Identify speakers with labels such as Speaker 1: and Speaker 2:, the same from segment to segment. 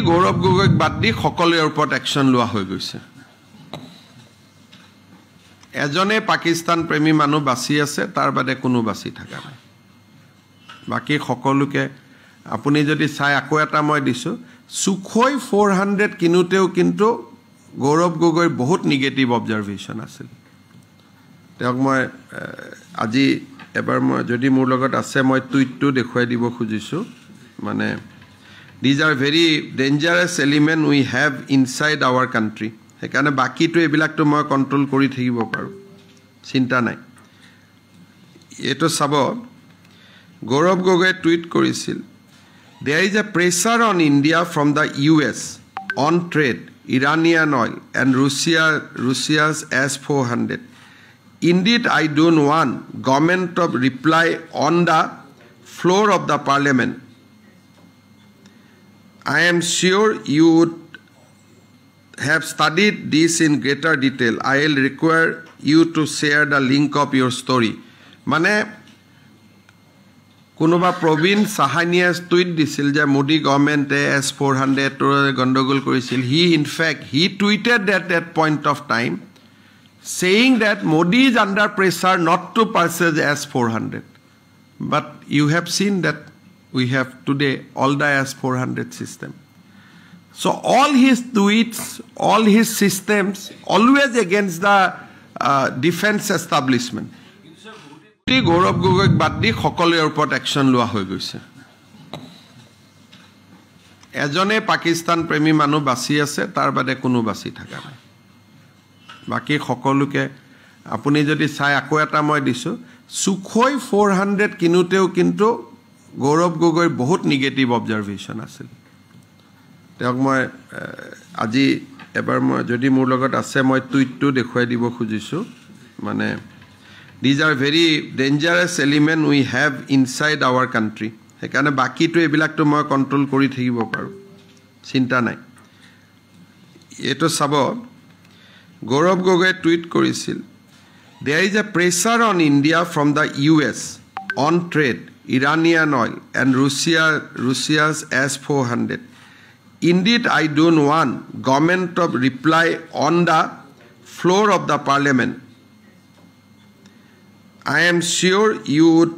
Speaker 1: গৌৰৱ গগৈক বাদ দি সকলোৰে ওপৰত একশ্যন লোৱা হৈ গৈছে এজনে পাকিস্তান প্ৰেমী মানুহ বাছি আছে তাৰ বাদে কোনো বাছি থকা নাই বাকি সকলোকে আপুনি যদি চাই আকৌ এটা মই দিছো সুখোই 400 কিনুতেও কিন্তু গৌৰৱ গগৈৰ বহুত নিগেটিভ অবজাৰভেশন আছিল তেওঁক মই আজি এবাৰ মই যদি মোৰ লগত আছে মই টুইটটো দেখুৱাই দিব খুজিছো মানে These are very dangerous element we have inside our country. Hekane baki to ebilak to moi control kori thakibo paru. Chinta nai. Eto sabo Gaurav Gogoi tweet korisil. There is a pressure on India from the US on trade, Iranian oil and Russia's S-400. Indeed, I don't want government to reply on the floor of the parliament. I am sure you would have studied this in greater detail. I will require you to share the link of your story. Mane kunoba Provin Sahanias tweet disil je Modi government S-400 to gondogol korisil. In fact, he tweeted at that point of time saying that Modi is under pressure not to purchase S-400. But you have seen that we have today all the S-400 system. So all his tweets, all his systems, always against the defense establishment. Gaurav Gogoi বাদ দি সকলোৰে ওপৰত action লোৱা হৈ গৈছে এজনে পাকিস্তান প্ৰেমী মানুহ বাছি আছে তাৰ বাদে কোনো বাছি থকা নাই বাকি সকলোকে আপুনি যদি চাই আকৌ এটা মই দিছো সুখোই 400 কিনুতেও কিন্তু গৌৰৱ গগৈৰ বহুত নিগেটিভ অবজাৰভেশন আছিল তেওঁক মই আজি এবাৰ মই যদি মোৰ লগত আছে মই টুইটটো দেখুৱাই দিব খুজিছো মানে These are very dangerous element we have inside our country. Hekane baki to ebilak to moi control kori thakibo paru. Chinta nai. Eto sabo Gaurav Gogoi tweet korisil. There is a pressure on India from the US on trade, Iranian oil and Russia's S-400. Indeed, I don't want government to reply on the floor of the parliament. I am sure you would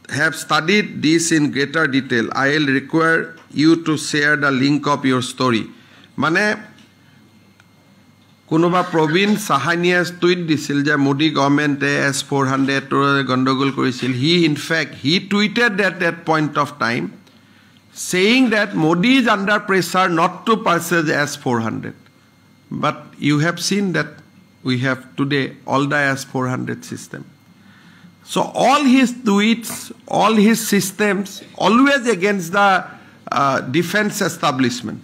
Speaker 1: have studied this in greater detail. I will require you to share the link of your story. Mane kunoba Provin Sahanias tweet disil je Modi government S-400 to gondogol korisil. In fact, he tweeted at that point of time saying that Modi is under pressure not to purchase S-400. But you have seen that we have today all the S-400 system. So all his tweets, all his systems, always against the defense establishment.